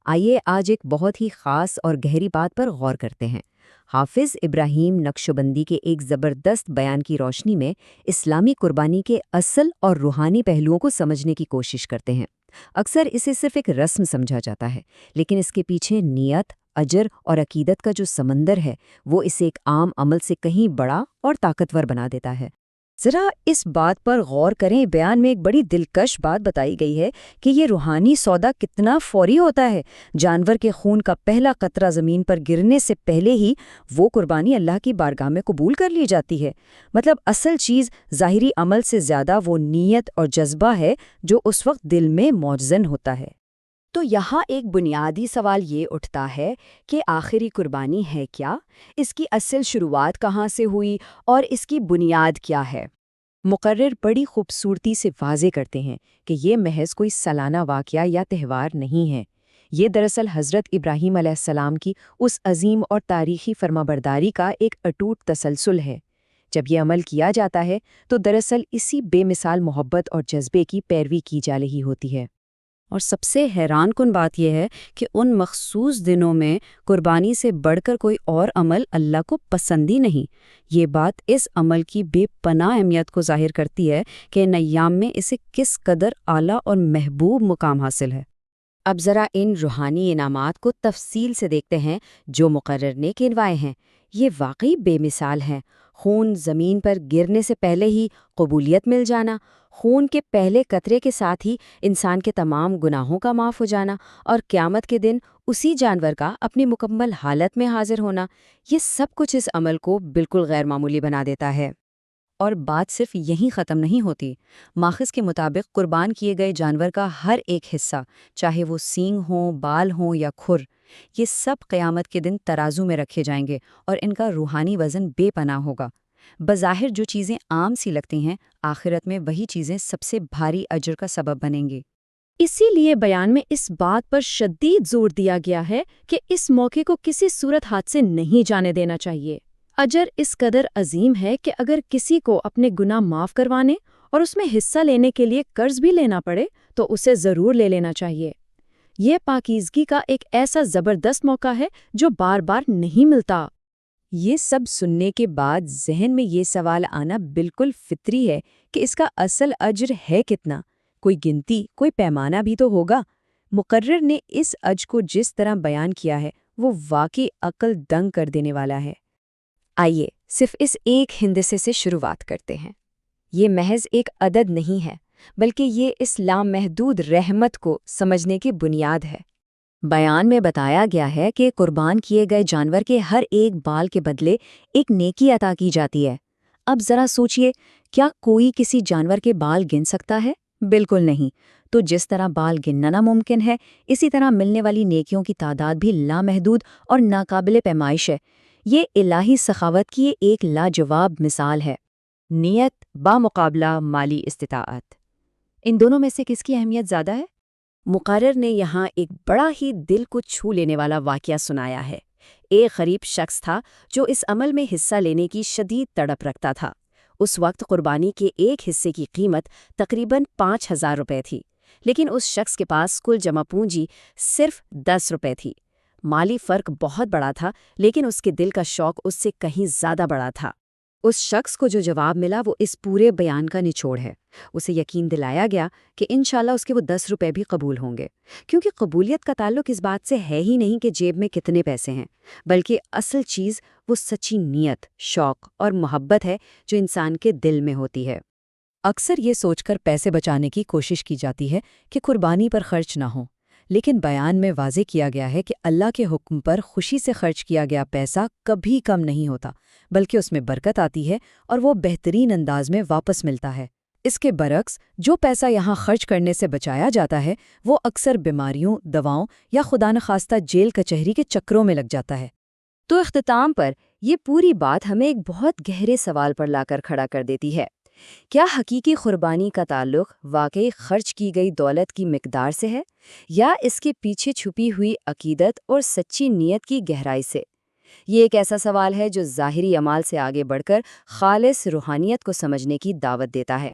آئیے آج ایک بہت ہی خاص اور گہری بات پر غور کرتے ہیں۔ حافظ ابراہیم نقشبندی کے ایک زبردست بیان کی روشنی میں اسلامی قربانی کے اصل اور روحانی پہلوؤں کو سمجھنے کی کوشش کرتے ہیں۔ اکثر اسے صرف ایک رسم سمجھا جاتا ہے، لیکن اس کے پیچھے نیت، اجر اور عقیدت کا جو سمندر ہے، وہ اسے ایک عام عمل سے کہیں بڑا اور طاقتور بنا دیتا ہے۔ ذرا اس بات پر غور کریں، بیان میں ایک بڑی دلکش بات بتائی گئی ہے کہ یہ روحانی سودا کتنا فوری ہوتا ہے۔ جانور کے خون کا پہلا قطرہ زمین پر گرنے سے پہلے ہی وہ قربانی اللہ کی بارگاہ میں قبول کر لی جاتی ہے۔ مطلب اصل چیز ظاہری عمل سے زیادہ وہ نیت اور جذبہ ہے جو اس وقت دل میں موزن ہوتا ہے۔ تو یہاں ایک بنیادی سوال یہ اٹھتا ہے کہ آخری قربانی ہے کیا؟ اس کی اصل شروعات کہاں سے ہوئی اور اس کی بنیاد کیا ہے؟ مقرر بڑی خوبصورتی سے واضح کرتے ہیں کہ یہ محض کوئی سالانہ واقعہ یا تہوار نہیں ہے۔ یہ دراصل حضرت ابراہیم علیہ السلام کی اس عظیم اور تاریخی فرمانبرداری کا ایک اٹوٹ تسلسل ہے۔ جب یہ عمل کیا جاتا ہے تو دراصل اسی بے مثال محبت اور جذبے کی پیروی کی جا رہی ہوتی ہے۔ اور سب سے حیران کن بات یہ ہے کہ ان مخصوص دنوں میں قربانی سے بڑھ کر کوئی اور عمل اللہ کو پسند ہی نہیں۔ یہ بات اس عمل کی بے پناہ اہمیت کو ظاہر کرتی ہے کہ ان ایام میں اسے کس قدر اعلیٰ اور محبوب مقام حاصل ہے۔ اب ذرا ان روحانی انعامات کو تفصیل سے دیکھتے ہیں جو مقرر نے گنوائے ہیں۔ یہ واقعی بے مثال ہیں۔ خون زمین پر گرنے سے پہلے ہی قبولیت مل جانا، خون کے پہلے قطرے کے ساتھ ہی انسان کے تمام گناہوں کا معاف ہو جانا، اور قیامت کے دن اسی جانور کا اپنی مکمل حالت میں حاضر ہونا، یہ سب کچھ اس عمل کو بالکل غیر معمولی بنا دیتا ہے۔ اور بات صرف یہیں ختم نہیں ہوتی۔ ماخذ کے مطابق قربان کیے گئے جانور کا ہر ایک حصہ، چاہے وہ سینگ ہوں، بال ہوں یا کھر، یہ سب قیامت کے دن ترازو میں رکھے جائیں گے اور ان کا روحانی وزن بے پناہ ہوگا۔ بظاہر جو چیزیں عام سی لگتی ہیں، آخرت میں وہی چیزیں سب سے بھاری اجر کا سبب بنیں گی۔ اسی لیے بیان میں اس بات پر شدید زور دیا گیا ہے کہ اس موقع کو کسی صورت حال سے نہیں جانے دینا چاہیے۔ اجر اس قدر عظیم ہے کہ اگر کسی کو اپنے گناہ معاف کروانے اور اس میں حصہ لینے کے لیے قرض بھی لینا پڑے تو اسے ضرور لے لینا چاہیے۔ یہ پاکیزگی کا ایک ایسا زبردست موقع ہے جو بار بار نہیں ملتا۔ یہ سب سننے کے بعد ذہن میں یہ سوال آنا بالکل فطری ہے کہ اس کا اصل اجر ہے کتنا؟ کوئی گنتی، کوئی پیمانہ بھی تو ہوگا۔ مقرر نے اس اجر کو جس طرح بیان کیا ہے وہ واقعی عقل دنگ کر دینے والا ہے۔ آئیے صرف اس ایک ہندسے سے شروعات کرتے ہیں۔ یہ محض ایک عدد نہیں ہے، بلکہ یہ اس لامحدود رحمت کو سمجھنے کی بنیاد ہے۔ بیان میں بتایا گیا ہے کہ قربان کیے گئے جانور کے ہر ایک بال کے بدلے ایک نیکی عطا کی جاتی ہے۔ اب ذرا سوچئے، کیا کوئی کسی جانور کے بال گن سکتا ہے؟ بالکل نہیں۔ تو جس طرح بال گننا ناممکن ہے، اسی طرح ملنے والی نیکیوں کی تعداد بھی لامحدود اور ناقابل پیمائش ہے۔ یہ الہی سخاوت کی ایک لاجواب مثال ہے۔ نیت بامقابلہ مالی استطاعت، ان دونوں میں سے کس کی اہمیت زیادہ ہے؟ مقرر نے یہاں ایک بڑا ہی دل کو چھو لینے والا واقعہ سنایا ہے۔ ایک غریب شخص تھا جو اس عمل میں حصہ لینے کی شدید تڑپ رکھتا تھا۔ اس وقت قربانی کے ایک حصے کی قیمت تقریباً 5,000 روپے تھی، لیکن اس شخص کے پاس کل جمع پونجی صرف 10 روپے تھی۔ مالی فرق بہت بڑا تھا، لیکن اس کے دل کا شوق اس سے کہیں زیادہ بڑا تھا۔ اس شخص کو جو جواب ملا وہ اس پورے بیان کا نچوڑ ہے۔ اسے یقین دلایا گیا کہ انشاءاللہ اس کے وہ 10 روپے بھی قبول ہوں گے، کیونکہ قبولیت کا تعلق اس بات سے ہے ہی نہیں کہ جیب میں کتنے پیسے ہیں، بلکہ اصل چیز وہ سچی نیت، شوق اور محبت ہے جو انسان کے دل میں ہوتی ہے۔ اکثر یہ سوچ کر پیسے بچانے کی کوشش کی جاتی ہے کہ قربانی پر خرچ نہ ہو، لیکن بیان میں واضح کیا گیا ہے کہ اللہ کے حکم پر خوشی سے خرچ کیا گیا پیسہ کبھی کم نہیں ہوتا، بلکہ اس میں برکت آتی ہے اور وہ بہترین انداز میں واپس ملتا ہے۔ اس کے برعکس جو پیسہ یہاں خرچ کرنے سے بچایا جاتا ہے وہ اکثر بیماریوں، دواؤں یا خدا نخواستہ جیل کچہری کے چکروں میں لگ جاتا ہے۔ تو اختتام پر یہ پوری بات ہمیں ایک بہت گہرے سوال پر لا کر کھڑا کر دیتی ہے۔ کیا حقیقی قربانی کا تعلق واقعی خرچ کی گئی دولت کی مقدار سے ہے، یا اس کے پیچھے چھپی ہوئی عقیدت اور سچی نیت کی گہرائی سے؟ یہ ایک ایسا سوال ہے جو ظاہری اعمال سے آگے بڑھ کر خالص روحانیت کو سمجھنے کی دعوت دیتا ہے۔